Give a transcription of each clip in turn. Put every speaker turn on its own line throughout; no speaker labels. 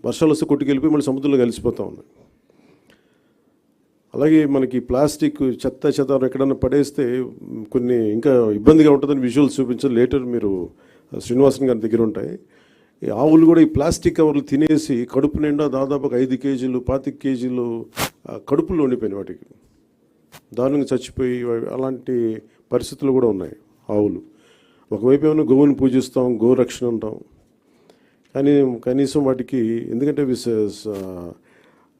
వర్షాలు వస్తే కొట్టుకెళ్ళిపోయి మళ్ళీ సముద్రంలో కలిసిపోతూ ఉన్నాయి. అలాగే మనకి ప్లాస్టిక్ చెత్త చెదారం ఎక్కడన్నా పడేస్తే కొన్ని ఇంకా ఇబ్బందిగా ఉంటుందని విజువల్స్ చూపించారు. లేటర్ మీరు శ్రీనివాసన్ గారి దగ్గర ఉంటాయి. ఈ ఆవులు కూడా ఈ ప్లాస్టిక్ కవర్లు తినేసి కడుపు నిండా దాదాపు 5 కేజీలు 25 కేజీలు కడుపులో ఉండిపోయినాయి. వాటికి దారుణంగా చచ్చిపోయి అలాంటి పరిస్థితులు కూడా ఉన్నాయి ఆవులు. ఒకవైపు ఏమైనా గోవుని పూజిస్తాం, గోరక్షణ అంటాం, కానీ కనీసం వాటికి ఎందుకంటే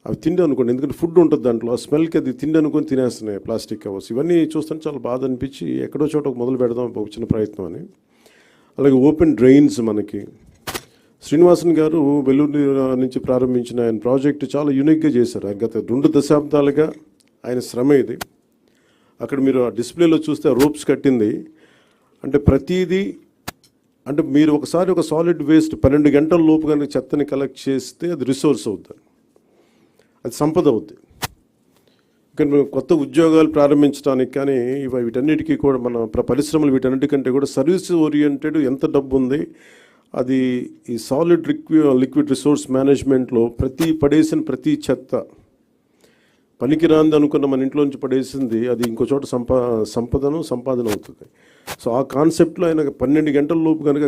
అవి తిండి అనుకోండి, ఎందుకంటే ఫుడ్ ఉంటుంది దాంట్లో, ఆ స్మెల్కి అది తిండి అనుకొని తినేస్తున్నాయి ప్లాస్టిక్ కవర్స్. ఇవన్నీ చూస్తుంటే చాలా బాధ అనిపించి ఎక్కడో చోట మొదలు పెడదాం ఒక చిన్న ప్రయత్నం అని. అలాగే ఓపెన్ డ్రైన్స్ మనకి శ్రీనివాసన్ గారు వెల్లూరు నుంచి ప్రారంభించిన ఆయన ప్రాజెక్టు చాలా యూనిక్గా చేశారు. గత 2 దశాబ్దాలుగా ఆయన శ్రమ ఇది. అక్కడ మీరు ఆ డిస్ప్లేలో చూస్తే రోప్స్ కట్టింది అంటే ప్రతిదీ అంటే మీరు ఒకసారి ఒక సాలిడ్ వేస్ట్ 12 గంటల లోపు కనుక చెత్తని కలెక్ట్ చేస్తే అది రిసోర్స్ అవుతుంది, అది సంపద అవుద్ది. ఇక్కడ కొత్త ఉద్యోగాలు ప్రారంభించడానికి కానీ వీటన్నిటికీ కూడా మన పరిశ్రమలు వీటన్నిటికంటే కూడా సర్వీస్ ఓరియంటెడ్ ఎంత డబ్బు ఉంది, అది ఈ సాలిడ్ లిక్విడ్ రిసోర్స్ మేనేజ్మెంట్లో పడేసిన ప్రతి చెత్త పనికిరాంది అనుకున్న మన ఇంట్లో నుంచి పడేసింది అది ఇంకో చోట సంపాదన అవుతుంది. సో ఆ కాన్సెప్ట్లో ఆయన 12 గంటల లోపు కనుక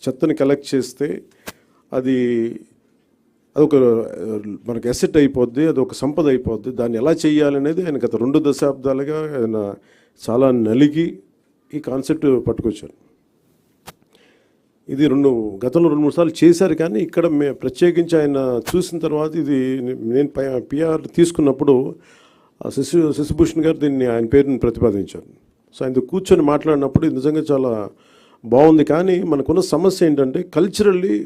చెత్తని కలెక్ట్ చేస్తే అదొక మనకి అసెట్ అయిపోద్ది, అదొక సంపద అయిపోద్ది. దాన్ని ఎలా చేయాలనేది ఆయన గత 2 దశాబ్దాలుగా ఆయన చాలా నలిగి ఈ కాన్సెప్ట్ పట్టుకొచ్చారు. ఇది గతంలో 2-3 సార్లు చేశారు, కానీ ఇక్కడ ప్రత్యేకించి ఆయన చూసిన తర్వాత ఇది నేను పిఆర్ తీసుకున్నప్పుడు శశిభూషణ్ గారు దీన్ని ఆయన పేరుని ప్రతిపాదించారు. సో ఆయన కూర్చొని మాట్లాడినప్పుడు ఇది నిజంగా చాలా బాగుంది. కానీ మనకున్న సమస్య ఏంటంటే కల్చరల్లీ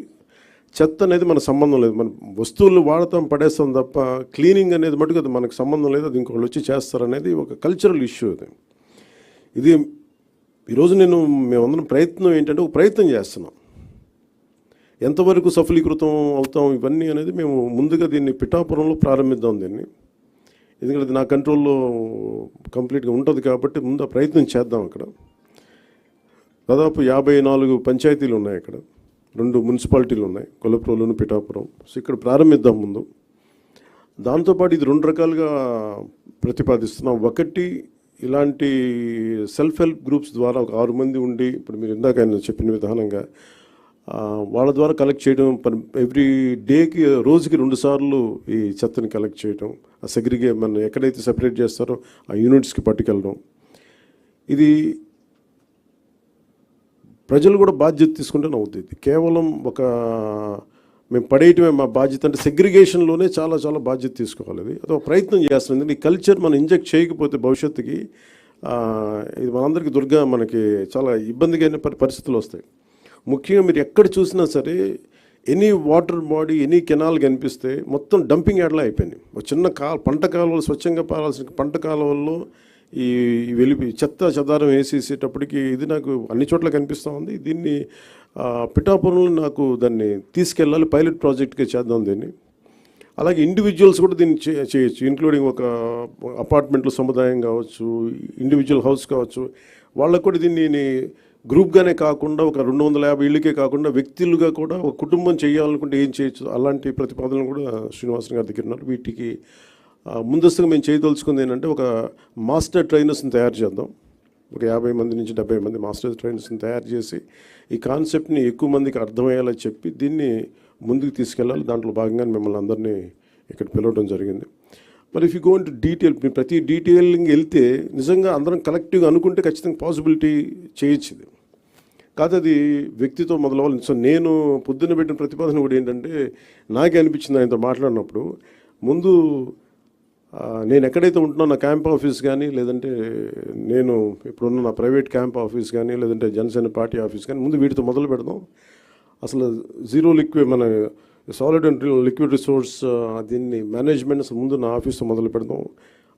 చెత్త అనేది మనకు సంబంధం లేదు. మన వస్తువులు వాడతాం పడేస్తాం తప్ప క్లీనింగ్ అనేది మటుకు అది మనకు సంబంధం లేదు, అది ఇంకొకళ్ళు వచ్చి చేస్తారనేది ఒక కల్చరల్ ఇష్యూ. ఇది ఈరోజు మేమందరం ప్రయత్నం ఏంటంటే ఒక ప్రయత్నం చేస్తున్నాం, ఎంతవరకు సఫలీకృతం అవుతాం ఇవన్నీ అనేది మేము ముందుగా దీన్ని పిఠాపురంలో ప్రారంభిద్దాం దీన్ని, ఎందుకంటే నా కంట్రోల్లో కంప్లీట్గా ఉంటుంది కాబట్టి ముందు ఆ ప్రయత్నం చేద్దాం. అక్కడ దాదాపు 54 పంచాయతీలు ఉన్నాయి, అక్కడ 2 మున్సిపాలిటీలు ఉన్నాయి, కొలప్రోలును పిఠాపురం. సో ఇక్కడ ప్రారంభిద్దాం ముందు. దాంతోపాటు ఇది 2 రకాలుగా ప్రతిపాదిస్తున్నాం. ఒకటి ఇలాంటి సెల్ఫ్ హెల్ప్ గ్రూప్స్ ద్వారా ఒక 6 మంది ఉండి, ఇప్పుడు మీరు ఇందాక ఆయన చెప్పిన విధానంగా వాళ్ళ ద్వారా కలెక్ట్ చేయడం, ఎవ్రీ డేకి రోజుకి 2 సార్లు ఈ చెత్తని కలెక్ట్ చేయడం, ఆ మనం ఎక్కడైతే సెపరేట్ చేస్తారో ఆ యూనిట్స్కి పట్టుకెళ్ళడం. ఇది ప్రజలు కూడా బాధ్యత తీసుకుంటేనే అవుతుంది. కేవలం మేము పడేయటమే మా బాధ్యత అంటే సెగ్రిగేషన్లోనే చాలా చాలా బాధ్యత తీసుకోవాలి. అది ఒక ప్రయత్నం చేస్తుంది. ఎందుకంటే ఈ కల్చర్ మనం ఇంజెక్ట్ చేయకపోతే భవిష్యత్తుకి ఇది మనందరికీ మనకి చాలా ఇబ్బందిగా అయిన పరిస్థితులు వస్తాయి. ముఖ్యంగా మీరు ఎక్కడ చూసినా సరే any water body, any canal కనిపిస్తే మొత్తం డంపింగ్ యార్డ్లా అయిపోయినాయి. ఒక చిన్న పంట కాలువలు, స్వచ్ఛంగా పారాల్సిన పంట కాలువల్లో ఈ చెత్త చెదారం వేసేసేటప్పటికి ఇది నాకు అన్ని చోట్ల కనిపిస్తూ ఉంది. దీన్ని పిఠాపురంలో నాకు దాన్ని తీసుకెళ్ళాలి, పైలట్ ప్రాజెక్ట్గా చేద్దాం దీన్ని. అలాగే ఇండివిజువల్స్ కూడా దీన్ని చేయొచ్చు, ఇంక్లూడింగ్ ఒక అపార్ట్మెంట్లో సముదాయం కావచ్చు, ఇండివిజువల్ హౌస్ కావచ్చు, వాళ్ళకు కూడా దీన్ని గ్రూప్గానే కాకుండా ఒక 250 ఇళ్ళకే కాకుండా వ్యక్తులుగా కూడా ఒక కుటుంబం చేయాలనుకుంటే ఏం చేయొచ్చు, అలాంటి ప్రతిపాదనలు కూడా శ్రీనివాసన్ గారి దగ్గర ఉన్నారు. వీటికి ముందస్తుగా మేము చేయదలుచుకుంది ఏంటంటే ఒక మాస్టర్ ట్రైనర్స్ని తయారు చేద్దాం. ఒక 50 మంది నుంచి 70 మంది మాస్టర్ ట్రైనర్స్ని తయారు చేసి ఈ కాన్సెప్ట్ని ఎక్కువ మందికి అర్థమయ్యేలా చెప్పి దీన్ని ముందుకు తీసుకెళ్ళాలి. దాంట్లో భాగంగా మిమ్మల్ని అందరినీ ఇక్కడ పిలవడం జరిగింది. మరి if you go into detail, ప్రతి డీటెయిలింగ్ వెళ్తే నిజంగా అందరం కలెక్టివ్గా అనుకుంటే ఖచ్చితంగా పాసిబిలిటీ చేయొచ్చు. ఇది కాదు, అది వ్యక్తితో మొదలవ్వాలి. సో నేను పొద్దున్న పెట్టిన ప్రతిపాదన కూడా ఏంటంటే నాకే అనిపించింది ఆయనతో మాట్లాడినప్పుడు, ముందు నేను ఎక్కడైతే ఉంటున్నా నా క్యాంప్ ఆఫీస్ కానీ, లేదంటే నేను ఇప్పుడున్న నా ప్రైవేట్ క్యాంప్ ఆఫీస్ కానీ, లేదంటే జనసేన పార్టీ ఆఫీస్ కానీ, ముందు వీటితో మొదలు పెడదాం. అసలు జీరో లిక్విడ్ మన సాలిడ్ అండ్ లిక్విడ్ రిసోర్స్ దీన్ని మేనేజ్మెంట్ అసలు ముందు నా ఆఫీస్తో మొదలు పెడదాం,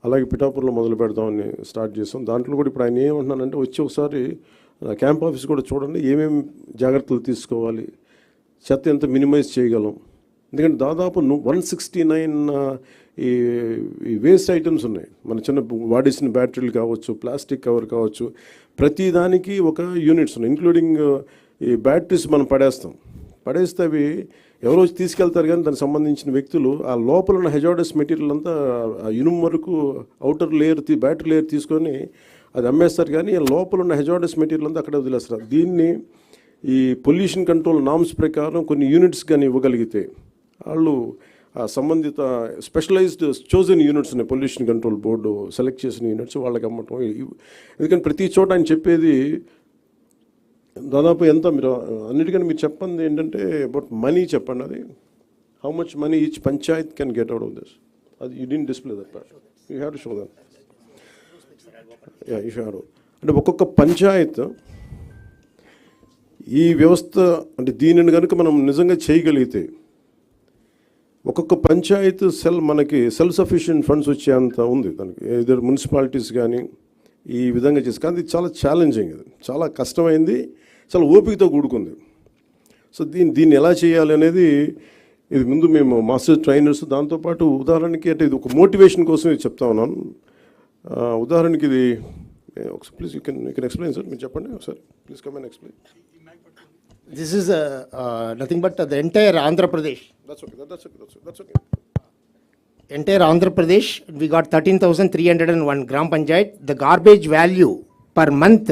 అలాగే పిఠాపురంలో మొదలు పెడదామని స్టార్ట్ చేస్తాం. దాంట్లో కూడా ఇప్పుడు ఆయన ఏమంటున్నానంటే వచ్చి ఒకసారి క్యాంప్ ఆఫీస్ కూడా చూడండి, ఏమేమి జాగ్రత్తలు తీసుకోవాలి, చెత్త ఎంత మినిమైజ్ చేయగలం. ఎందుకంటే దాదాపు 169 ఈ వేస్ట్ ఐటమ్స్ ఉన్నాయి. మన చిన్న వాడేసిన బ్యాటరీలు కావచ్చు, ప్లాస్టిక్ కవర్ కావచ్చు, ప్రతి దానికి ఒక యూనిట్స్ ఉన్నాయి. ఇంక్లూడింగ్ ఈ బ్యాటరీస్ మనం పడేస్తే అవి ఎవరో వచ్చి తీసుకెళ్తారు కానీ దానికి సంబంధించిన వ్యక్తులు ఆ లోపల ఉన్న హెజార్డస్ మెటీరియల్ అంతా ఆ ఇనుము వరకు అవుటర్ లేయర్ బ్యాటరీ లేయర్ తీసుకొని అది అమ్మేస్తారు, కానీ లోపల ఉన్న హెజార్డస్ మెటీరియల్ అంతా అక్కడే వదిలేస్తారు. దీన్ని ఈ పొల్యూషన్ కంట్రోల్ నామ్స్ ప్రకారం కొన్ని యూనిట్స్ కానీ ఇవ్వగలిగితే వాళ్ళు సంబంధిత స్పెషలైజ్డ్ చోజన్ యూనిట్స్ ఉన్నాయి, పొల్యూషన్ కంట్రోల్ బోర్డు సెలెక్ట్ చేసిన యూనిట్స్ వాళ్ళకి అమ్మటం. ఎందుకంటే ప్రతి చోట ఆయన చెప్పేది దాదాపు ఎంత, మీరు అన్నిటికన్నా మీరు చెప్పండి ఏంటంటే అబౌట్ మనీ చెప్పండి. అది how much money each panchayat can get out of this. అది you didn't display that part, you have to show that. You have అంటే ఒక్కొక్క పంచాయత్ ఈ వ్యవస్థ అంటే దీనిని కనుక మనం నిజంగా చేయగలిగితే ఒక్కొక్క పంచాయత్ మనకి సెల్ఫ్ సఫిషియెంట్ ఫండ్స్ వచ్చేంత ఉంది దానికి. ఇద్దరు మున్సిపాలిటీస్ కానీ ఈ విధంగా చేసి, కానీ ఇది చాలా ఛాలెంజింగ్, ఇది చాలా కష్టమైంది, చాలా ఓపికతో కూడుకుంది. సో దీన్ని ఎలా చేయాలి అనేది ఇది ముందు మేము మాస్టర్ ట్రైనర్స్, దాంతోపాటు ఉదాహరణకి అంటే ఇది ఒక మోటివేషన్ కోసం ఇది చెప్తా ఉన్నాను. ఉదాహరణకి ఇది please you can explain sir, మీరు చెప్పండి ఒకసారి please come and explain.
This is nothing but the entire Andhra Pradesh.
That's okay.
Entire Andhra Pradesh, we got 13,301 Gram Panchayat. The garbage value per month,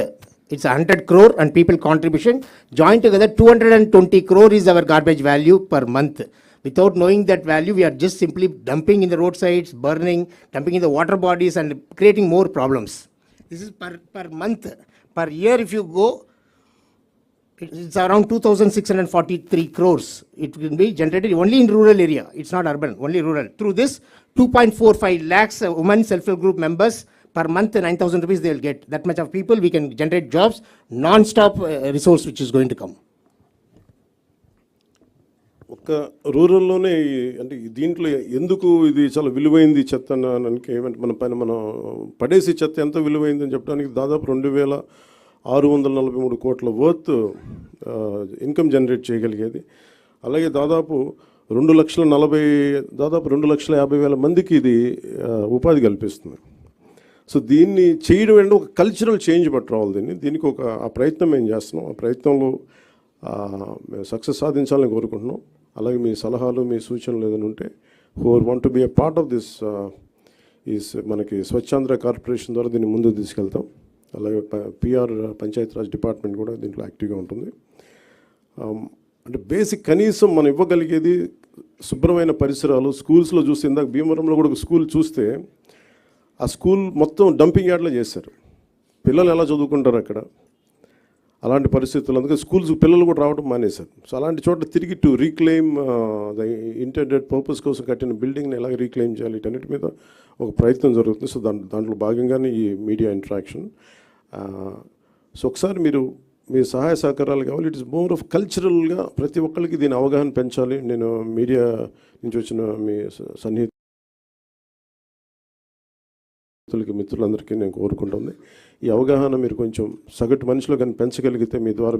it's 100 crore and people contribution. Joined together, 220 crore is our garbage value per month. Without knowing that value, we are just simply dumping in the roadsides, burning, dumping in the water bodies and creating more problems. This is per month. Per year, if you go, it's around 2,643 crores. It will be generated only in rural area. It's not urban, only rural. Through this, 2.45 lakhs women self-help group members per month, 9,000 rupees they will get. That much of people, we can generate jobs, non-stop resource which is going to come.
ఒక రూరల్లోనే అంటే దీంట్లో ఎందుకు ఇది చాలా విలువైంది చెత్త అనడానికి ఏమంటే మన పైన మనం పడేసి చెత్త ఎంత విలువైంది అని చెప్పడానికి దాదాపు 2,643 కోట్ల వర్త్ ఇన్కమ్ జనరేట్ చేయగలిగేది. అలాగే దాదాపు 2,50,000 మందికి ఇది ఉపాధి కల్పిస్తుంది. సో దీన్ని చేయడం అంటే ఒక కల్చరల్ చేంజ్ పట్టుకోవాలి. దీనికి ఒక ఆ ప్రయత్నం మేము చేస్తున్నాం. ఆ ప్రయత్నంలో మేము సక్సెస్ సాధించాలని కోరుకుంటున్నాం. అలాగే మీ సలహాలు మీ సూచనలు ఏదైనా ఉంటే who're want to be a part of this మనకి స్వచ్ఛాంధ్ర కార్పొరేషన్ ద్వారా దీన్ని ముందుకు తీసుకెళ్తాం. అలాగే పిఆర్ పంచాయతీరాజ్ డిపార్ట్మెంట్ కూడా దీంట్లో యాక్టివ్గా ఉంటుంది. అంటే బేసిక్ కనీసం మనం ఇవ్వగలిగేది శుభ్రమైన పరిసరాలు. స్కూల్స్లో చూస్తే ఇందాక భీమవరంలో కూడా ఒక స్కూల్ చూస్తే ఆ స్కూల్ మొత్తం డంపింగ్ యార్డ్లో చేశారు. పిల్లలు ఎలా చదువుకుంటారు అక్కడ? అలాంటి పరిస్థితులు, అందుకే స్కూల్స్ పిల్లలు కూడా రావడం మానేశారు. సో అలాంటి చోట తిరిగి to reclaim the intended purpose కోసం కట్టిన బిల్డింగ్ని ఎలా రీక్లెయిమ్ చేయాలి, వీటన్నిటి మీద ఒక ప్రయత్నం జరుగుతుంది. సో దాంట్లో భాగంగానే ఈ మీడియా ఇంటరాక్షన్. సో ఒకసారి మీరు మీ సహాయ సహకారాలు కావాలి. ఇట్ ఇస్ మోర్ ఆఫ్ కల్చరల్గా ప్రతి ఒక్కరికి దీని అవగాహన పెంచాలి. నేను మీడియా నుంచి వచ్చిన మీ సన్నిహితులకి మిత్రులందరికీ నేను కోరుకుంటుంది ఈ అవగాహన మీరు కొంచెం సగటు మనిషిలో కానీ పెంచగలిగితే మీ ద్వారా